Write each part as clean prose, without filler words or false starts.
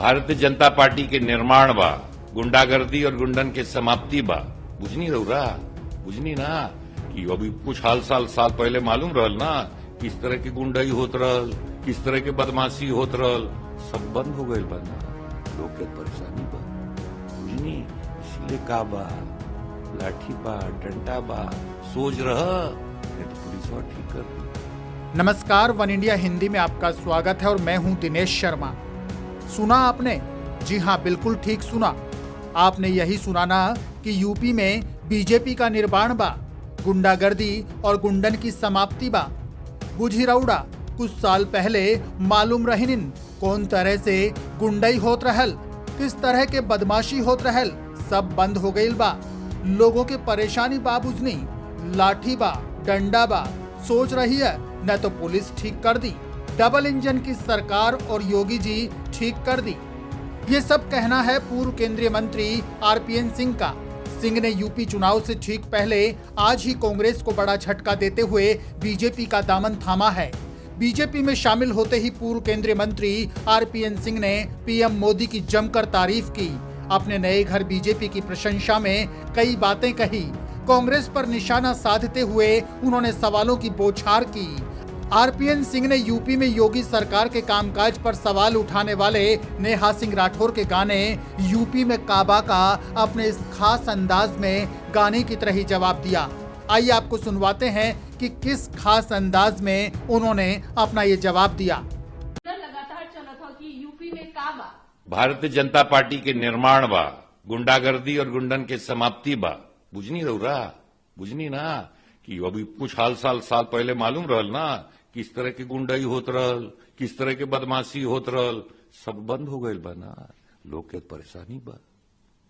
Bharatiya Janata party के निर्माण बा, गुंडागर्दी और गुंडन के समाप्ति बा। बुझनी रहुरा, बुझनी ना कि अभी कुछ साल पहले मालूम रहल ना किस तरह की गुंडाई होत रहल, किस तरह के बदमाशी होत रहल, सब बंद हो गईल बा ना। लोग के परेशानी बा, बुझनी। इसीलिए का बा, लाठी बा, डंडा बा, सोच रह नहीं तो पुलिस और ठीक कर दी। नमस्कार, वन इंडिया हिंदी में आपका स्वागत है और मैं हूं दिनेश शर्मा। सुना आपने? जी हां, बिल्कुल ठीक सुना। आपने यही सुना ना कि यूपी में बीजेपी का निर्माण बा, गुंडागर्दी और गुंडन की समाप्ति बा। बुझी रउड़ा, कुछ साल पहले मालूम रहिनिन कौन तरह से गुंडई होत रहल, किस तरह के बदमाशी होत रहल, सब बंद हो गईल बा। लोगों के परेशानी बा बुझनी, लाठी बा, डंडा बा, सोच रही है न तो पुलिस ठीक कर दी, डबल इंजन की सरकार और योगी जी ठीक कर दी। ये सब कहना है पूर्व केंद्रीय मंत्री आरपीएन सिंह का। सिंह ने यूपी चुनाव से ठीक पहले आज ही कांग्रेस को बड़ा झटका देते हुए बीजेपी का दामन थामा है। बीजेपी में शामिल होते ही पूर्व केंद्रीय मंत्री आरपीएन सिंह ने पीएम मोदी की जमकर तारीफ की। अपने नए घर बीजेपी की प्रशंसा में कई बातें कही। कांग्रेस पर निशाना साधते हुए उन्होंने सवालों की बौछार की। आरपीएन सिंह ने यूपी में योगी सरकार के कामकाज पर सवाल उठाने वाले नेहा सिंह राठौर के गाने यूपी में काबा का अपने इस खास अंदाज में गाने की तरह ही जवाब दिया। आइए आपको सुनवाते हैं कि किस खास अंदाज में उन्होंने अपना ये जवाब दिया। लगातार चला था कि यूपी में काबा, भारतीय जनता पार्टी के निर्माण बा, गुंडागर्दी और गुंडन के समाप्ति बा। बुझनी रहुरा, बुझनी ना कि अभी कुछ साल पहले मालूम रहल ना किस तरह की गुंडाई होत रहल, किस तरह के बदमाशी होत रहल, सब बंद हो गईल बा ना। लोग के परेशानी बा,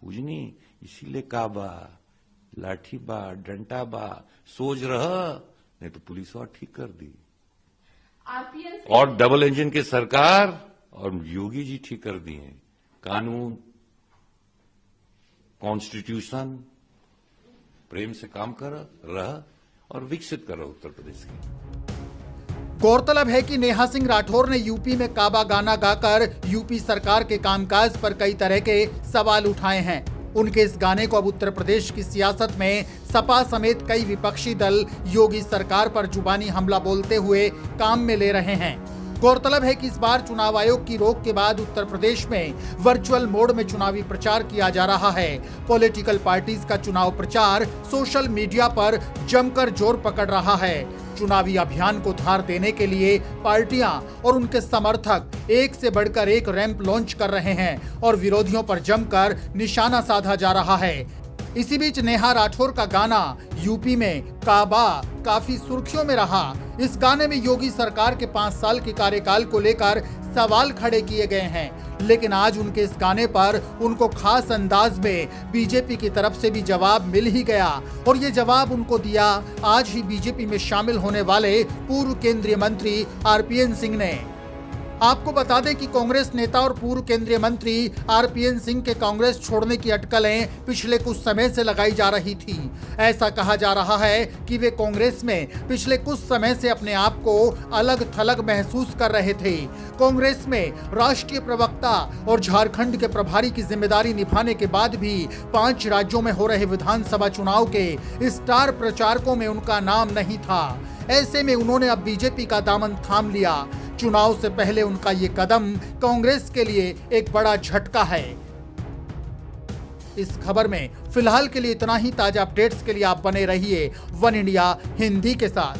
बुझनी। इसीलिए का बा, लाठी बा, डंडा बा, सोच रह नहीं तो पुलिस और ठीक कर दी। आरपीएन और डबल इंजन की सरकार और योगी जी ठीक कर दिए। कानून, कॉन्स्टिट्यूशन प्रेम से काम कर रह और विकसित करो उत्तर प्रदेश की। गौरतलब है कि नेहा सिंह राठौर ने यूपी में काबा गाना गाकर यूपी सरकार के कामकाज पर कई तरह के सवाल उठाए हैं। उनके इस गाने को अब उत्तर प्रदेश की सियासत में सपा समेत कई विपक्षी दल योगी सरकार पर जुबानी हमला बोलते हुए काम में ले रहे हैं। गौरतलब है कि इस बार चुनाव आयोग की रोक के बाद उत्तर प्रदेश में वर्चुअल मोड में चुनावी प्रचार किया जा रहा है। पॉलिटिकल पार्टीज का चुनाव प्रचार सोशल मीडिया पर जमकर जोर पकड़ रहा है। चुनावी अभियान को धार देने के लिए पार्टियां और उनके समर्थक एक से बढ़कर एक रैंप लॉन्च कर रहे हैं और विरोधियों पर जमकर निशाना साधा जा रहा है। इसी बीच नेहा राठौर का गाना यूपी में काबा काफी सुर्खियों में रहा। इस गाने में योगी सरकार के 5 साल के कार्यकाल को लेकर सवाल खड़े किए गए हैं, लेकिन आज उनके इस गाने पर उनको खास अंदाज में बीजेपी की तरफ से भी जवाब मिल ही गया और ये जवाब उनको दिया आज ही बीजेपी में शामिल होने वाले पूर्व केंद्रीय मंत्री आरपीएन सिंह ने। आपको बता दें कि कांग्रेस नेता और पूर्व केंद्रीय मंत्री आरपीएन सिंह के कांग्रेस छोड़ने की अटकलें पिछले कुछ समय से लगाई जा रही थी। ऐसा कहा जा रहा है कि वे कांग्रेस में पिछले कुछ समय से अपने आप को अलग थलग महसूस कर रहे थे। कांग्रेस में राष्ट्रीय प्रवक्ता और झारखंड के प्रभारी की जिम्मेदारी निभाने के बाद भी 5 राज्यों में हो रहे विधानसभा चुनाव के स्टार प्रचारकों में उनका नाम नहीं था। ऐसे में उन्होंने अब बीजेपी का दामन थाम लिया। चुनाव से पहले उनका ये कदम कांग्रेस के लिए एक बड़ा झटका है। इस खबर में फिलहाल के लिए इतना ही। ताजा अपडेट्स के लिए आप बने रहिए वन इंडिया हिंदी के साथ।